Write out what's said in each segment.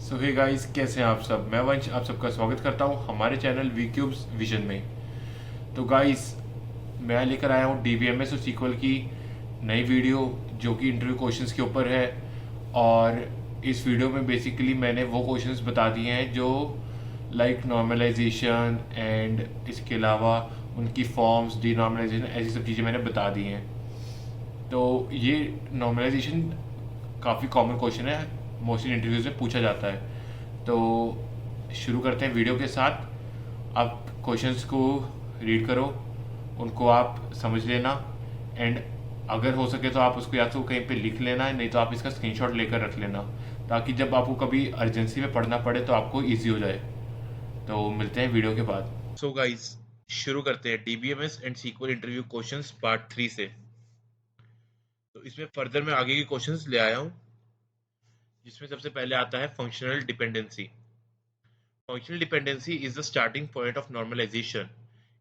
सो hey guys, कैसे हैं आप सब। मैं वंश आप सबका स्वागत करता हूं हमारे चैनल वी क्यूब्स विजन में। तो गाइस, मैं लेकर आया हूं डीबीएमएस और सीक्वल की नई वीडियो जो कि इंटरव्यू क्वेश्चंस के ऊपर है। और इस वीडियो में बेसिकली मैंने वो क्वेश्चंस बता दिए हैं जो लाइक नॉर्मलाइजेशन एंड इसके अलावा उनकी फॉर्म्स, डीनॉर्मलाइजेशन, ऐसी सब चीज़ें मैंने बता दी हैं। तो ये नॉर्मलाइजेशन काफ़ी कॉमन क्वेश्चन है, मोस्टली इंटरव्यूज में पूछा जाता है। तो शुरू करते हैं वीडियो के साथ। आप क्वेश्चंस को रीड करो, उनको आप समझ लेना, एंड अगर हो सके तो आप उसको या तो कहीं पे लिख लेना, नहीं तो आप इसका स्क्रीनशॉट लेकर रख लेना, ताकि जब आपको कभी अर्जेंसी में पढ़ना पड़े तो आपको ईजी हो जाए। तो मिलते हैं वीडियो के बाद। सो गाइस, शुरू करते हैं DBMS and SQL interview questions part 3 से। तो इसमें फर्दर मैं आगे के क्वेश्चंस ले आया हूँ, जिसमें सबसे पहले आता है functional dependency. Functional dependency is the starting point of normalization.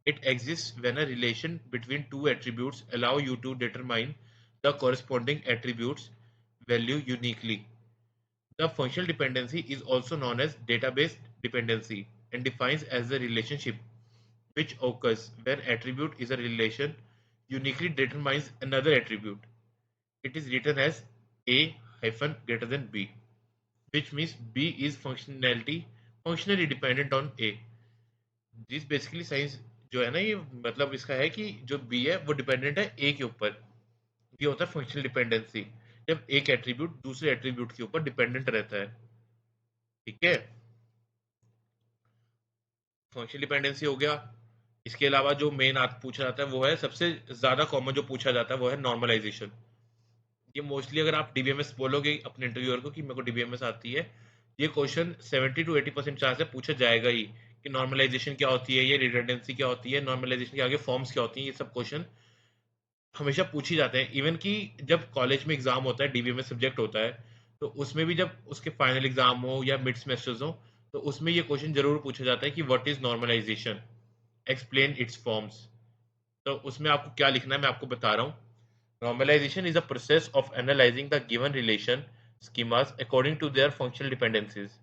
It exists when a relation between two attributes allow you to determine the corresponding attribute's value uniquely. The functional dependency is also known as database dependency and defines as the relationship which occurs when attribute is a relation uniquely determines another attribute. It is written as A hyphen greater than B, which means B is functionally dependent on A. This basically science जो है ना, ये मतलब इसका है कि जो B है वो डिपेंडेंट है ए के ऊपर। ये होता है फंक्शनल डिपेंडेंसी, जब एक एट्रीब्यूट दूसरे एट्रीब्यूट के ऊपर डिपेंडेंट रहता है। ठीक है, फंक्शनल डिपेंडेंसी हो गया। इसके अलावा जो मेन पूछा जाता है वो है, सबसे ज्यादा कॉमन जो पूछा जाता है वो है नॉर्मलाइजेशन। ये मोस्टली अगर आप डीबीएमएस बोलोगे अपने इंटरव्यूअर को कि मेरे को डीबीएमएस आती है, ये क्वेश्चन 70 to 80% चांस है पूछा जाएगा ही कि नॉर्मलाइजेशन क्या होती है, ये रिडंडेंसी क्या होती है, नॉर्मलाइजेशन के आगे फॉर्म्स क्या होती हैं। ये सब क्वेश्चन हमेशा पूछ ही जाते हैं। इवन कि जब कॉलेज में एग्जाम होता है, डीबीएमएस सब्जेक्ट होता है, तो उसमें भी जब उसके फाइनल एग्जाम हो या मिड सेमेस्टर्स हो, तो उसमें ये क्वेश्चन जरूर पूछा जाता है कि what is normalisation, explain its forms. तो उसमें आपको क्या लिखना है मैं आपको बता रहा हूँ। Normalization is a process of analyzing the given relation schemas according to their functional dependencies.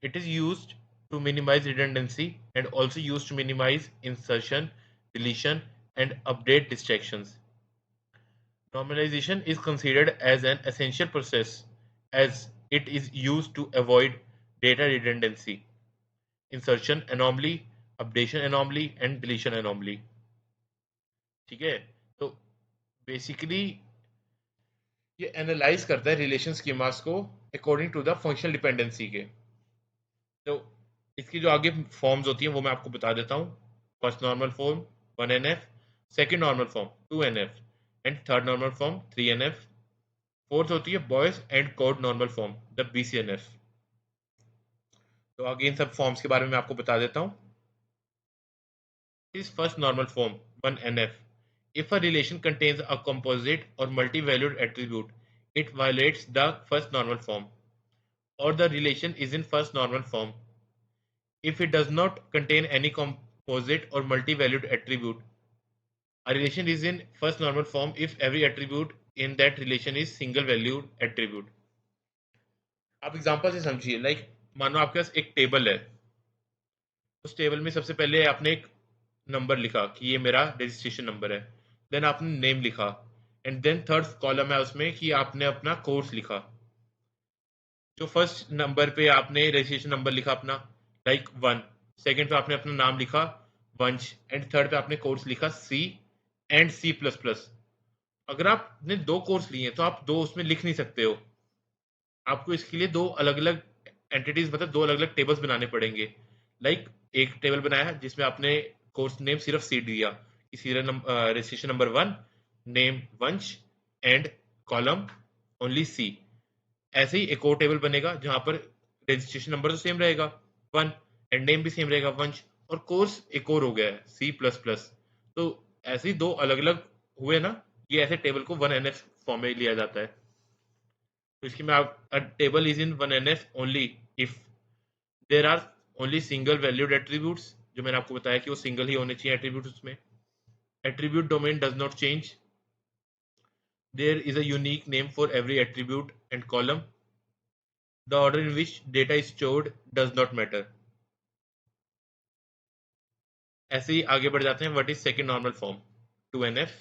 It is used to minimize redundancy and also used to minimize insertion, deletion, and update distractions. Normalization is considered as an essential process as it is used to avoid data redundancy, insertion anomaly, updation anomaly, and deletion anomaly. ठीक है, तो basically ये analyse करता है relation schemas को according to the functional dependency के। तो इसकी जो आगे फॉर्म्स होती हैं वो मैं आपको बता देता हूँ। First normal form 1NF, second normal form 2NF, and third normal form 3NF। Fourth होती है boys and code normal form the BCNF। तो आगे इन सब फॉर्म्स के बारे में मैं आपको बता देता हूँ। इस first normal form 1NF, if a relation contains a composite or multi-valued attribute, it violates the first normal form, or the relation is in first normal form. If it does not contain any composite or multi-valued attribute, a relation is in first normal form if every attribute in that relation is single valued attribute. आप example से समझिए, like मानो आपके पास एक table है। उस table में सबसे पहले आपने एक नंबर लिखा कि ये मेरा रजिस्ट्रेशन नंबर है, देन आपने नेम लिखा, एंड देन थर्ड कॉलम है उसमें कि आपने अपना कोर्स लिखा। जो फर्स्ट नंबर पे आपने रजिस्ट्रेशन नंबर लिखा अपना, लाइक 1, सेकंड पे आपने अपना नाम लिखा वंश, एंड थर्ड पे आपने कोर्स लिखा C एंड C++। अगर आपने दो कोर्स लिए हैं तो आप दो उसमें लिख नहीं सकते हो। आपको इसके लिए दो अलग अलग एंटिटीज, मतलब दो अलग अलग टेबल्स बनाने पड़ेंगे। लाइक एक टेबल बनाया जिसमें आपने कोर्स नेम सिर्फ C दिया कि serial number, registration number 1, name वंश, एंड कॉलम ओनली C। ऐसे ही एक और टेबल बनेगा जहां पर रजिस्ट्रेशन नंबर तो सेम रहेगा 1, एंड नेम भी सेम रहेगा वंश, और कोर्स एक और हो गया है C++। तो ऐसे ही दो अलग अलग हुए ना, ये ऐसे टेबल को 1NF फॉर्म में लिया जाता है। तो इसकी मैं आप, table is in 1NF only if there are only single valued attributes, जो मैंने आपको बताया कि वो सिंगल ही होने चाहिए एट्रीब्यूट उसमें। Attribute domain does not change, there is a unique name for every attribute and column, The order in which data is stored does not matter. ऐसे ही आगे बढ़ जाते हैं. What is second normal form? 2NF.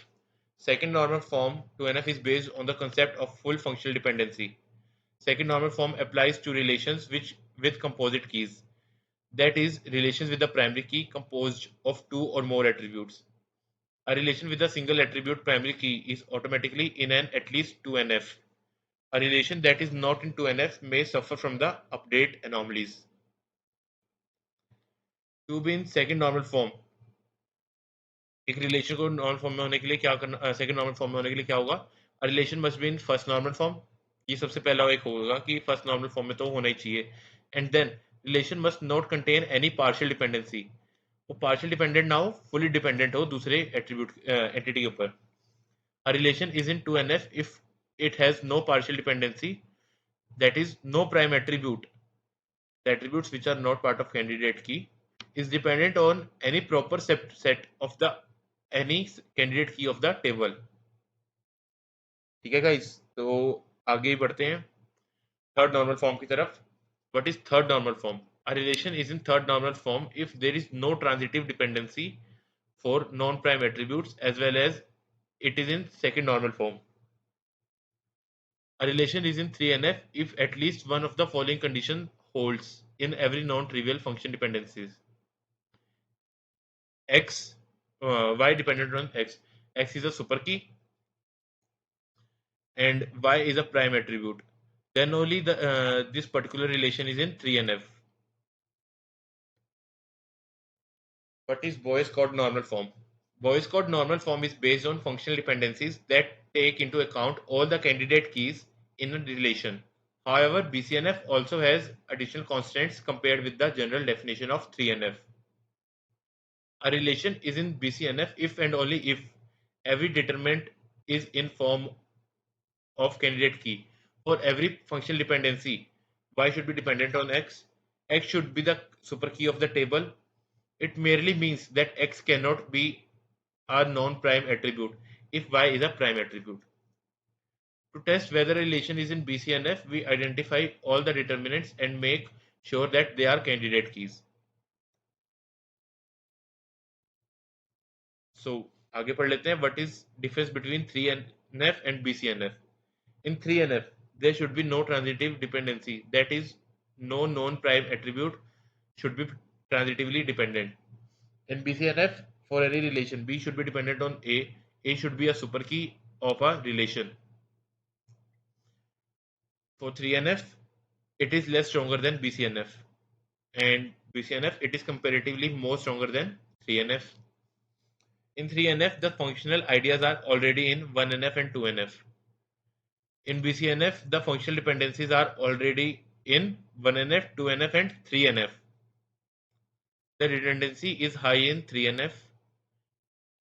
Second normal form 2NF is based on the concept of full functional dependency. Second normal form applies to relations which with composite keys. That is, relations with the primary key composed of two or more attributes. A relation with a single attribute primary key is automatically in an at least 2NF. A relation that is not in 2NF may suffer from the update anomalies. To be in second normal form, एक relation को normal form में होने के लिए क्या करना, second normal form में होने के लिए क्या होगा? A relation must be in first normal form. ये सबसे पहला एक होगा कि फर्स्ट नॉर्मल फॉर्म में तो होना ही चाहिए. And then relation must not contain any partial dependency. वो पार्शियल डिपेंडेंट ना हो, फुली डिपेंडेंट हो दूसरे एट्रीब्यूट एंटिटी के ऊपर. अ relation is in 2NF if it has no partial dependency, that is no prime attribute, the attributes which are not part of candidate key is dependent on any proper set of the any candidate key of the table. ठीक है guys, तो आगे ही बढ़ते हैं third normal form की तरफ. What is third normal form? A relation is in third normal form if there is no transitive dependency for non prime attributes as well as it is in second normal form. A relation is in 3NF if at least one of the following condition holds in every non-trivial function dependencies. X, y dependent on x. X is a super key and y is a prime attribute. Then only this particular relation is in 3NF. What is Boy's chord normal form? Boy's chord normal form is based on functional dependencies that take into account all the candidate keys in a relation. However, BCNF also has additional constants compared with the general definition of 3NF. A relation is in BCNF if and only if every determinant is in form of candidate key. For every functional dependency, y should be dependent on x should be the super key of the table. It merely means that x cannot be a non-prime attribute if y is a prime attribute. To test whether a relation is in BCNF, we identify all the determinants and make sure that they are candidate keys. So, आगे पढ़ लेते हैं. What is difference between 3NF and BCNF? In 3NF, there should be no transitive dependency. That is, no non-prime attribute should be transitively dependent. In BCNF, for any relation, B should be dependent on A. A should be a super key of a relation. For 3NF, it is less stronger than BCNF. And BCNF, it is comparatively more stronger than 3NF. In 3NF, the functional ideas are already in 1NF and 2NF. In BCNF, the functional dependencies are already in 1NF, 2NF and 3NF. The redundancy is high in 3NF.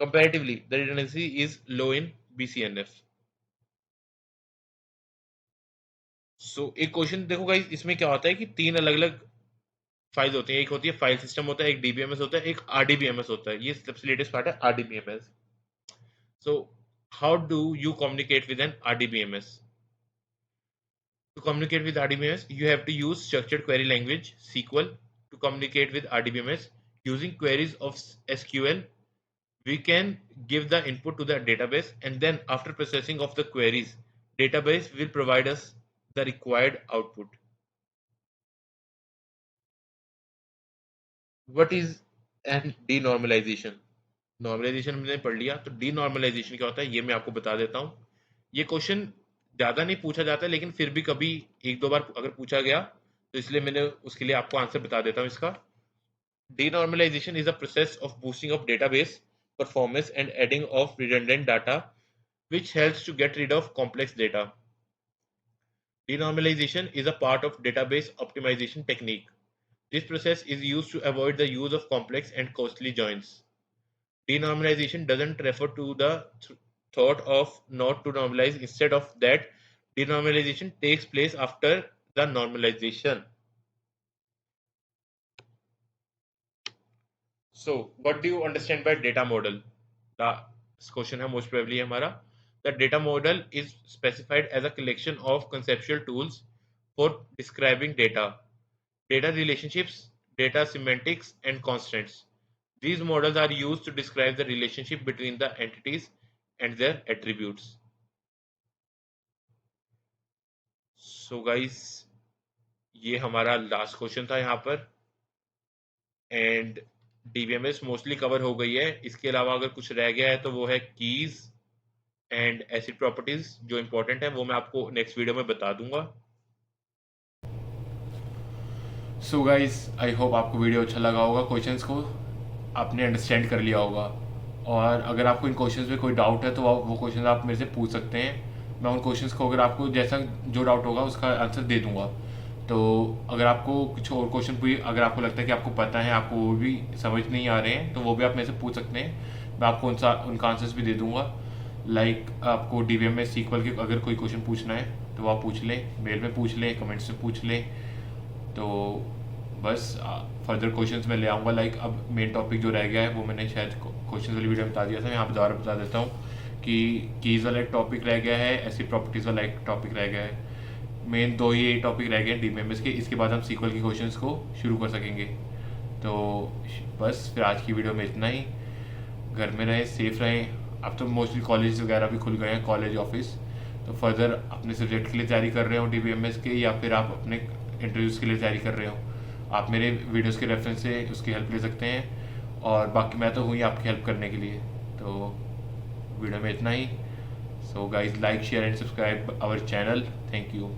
Comparatively, the redundancy is low in BCNF. So, एक question देखो guys, इसमें क्या होता है कि तीन अलग अलग फाइल्स होती हैं. एक होती है फाइल सिस्टम होता है, एक डीबीएमएस होता है, एक आरडीबीएमएस होता है. ये सबसे लेटेस्ट पार्ट है RDBMS. So, how do you communicate with an RDBMS? To communicate with RDBMS, you have to use structured query language SQL to communicate with RDBMS. Using queries of SQL, we can give the input to the database, and then after processing of the queries, database will provide us the required output. What is an denormalization? Normalisation हमने पढ़ लिया, तो denormalisation क्या होता है ये मैं आपको बता देता हूँ. ये क्वेश्चन ज़्यादा नहीं पूछा जाता, लेकिन फिर भी कभी एक दो बार अगर पूछा गया तो इसलिए मैंने उसके लिए आपको आंसर बता देता हूँ इसका. Denormalisation is a process of boosting of database performance and adding of redundant data which helps to get rid of complex data. Denormalization is a part of database optimization technique. This process is used to avoid the use of complex and costly joins. Denormalization doesn't refer to the thought of not to normalize. Instead of that, denormalization takes place after the normalization. So, what do you understand by data model? The question है most probably हमारा. The data model is specified as a collection of conceptual tools for describing data relationships, data semantics, and constants. These models are used to describe the relationship between the entities and their attributes. So guys, ये हमारा last question था यहाँ पर, and DBMS mostly cover हो गई है. इसके अलावा अगर कुछ रह गया है तो वो है कीज एंड एसिड प्रॉपर्टीज, जो इंपॉर्टेंट है वो मैं आपको नेक्स्ट वीडियो में बता दूंगा. सो गाइस, आई होप आपको वीडियो अच्छा लगा होगा, क्वेश्चंस को आपने अंडरस्टैंड कर लिया होगा. और अगर आपको इन क्वेश्चंस में कोई डाउट है तो वो क्वेश्चंस आप मेरे से पूछ सकते हैं. मैं उन क्वेश्चंस को, अगर आपको जैसा जो डाउट होगा उसका आंसर दे दूंगा. तो अगर आपको कुछ और क्वेश्चन भी, अगर आपको लगता है कि आपको पता है, आपको वो भी समझ नहीं आ रहे हैं, तो वो भी आप मेरे से पूछ सकते हैं. मैं आपको उनका आंसर्स भी दे दूंगा. लाइक आपको डीबीएम में सीक्वल के अगर कोई क्वेश्चन पूछना है तो आप पूछ लें, मेल में पूछ लें, कमेंट्स में पूछ लें. तो बस फर्दर क्वेश्चंस मैं ले आऊँगा. लाइक अब मेन टॉपिक जो रह गया है वो मैंने शायद क्वेश्चन वाली वीडियो में बता दिया था. मैं यहाँ पर दोबारा बता देता हूँ कि कीज़ वाला एक टॉपिक रह गया है, ऐसी प्रॉपर्टीज़ वाला एक टॉपिक रह गया है. मेन दो ही टॉपिक रह गए हैं डीबीएमएस के. इसके बाद हम सीक्वल के क्वेश्चंस को शुरू कर सकेंगे. तो बस फिर आज की वीडियो में इतना ही. घर में रहें, सेफ रहें. अब तो मोस्टली कॉलेज वगैरह भी खुल गए हैं, कॉलेज ऑफिस. तो फर्दर अपने सब्जेक्ट के लिए तैयारी कर रहे हो डीबीएमएस के, या फिर आप अपने इंटरव्यूज़ के लिए तैयारी कर रहे हो, आप मेरे वीडियोज़ के रेफरेंस से उसकी हेल्प ले सकते हैं. और बाकी मैं तो हूँ ही आपकी हेल्प करने के लिए. तो वीडियो में इतना ही. So guys, like, share and subscribe our channel. Thank you.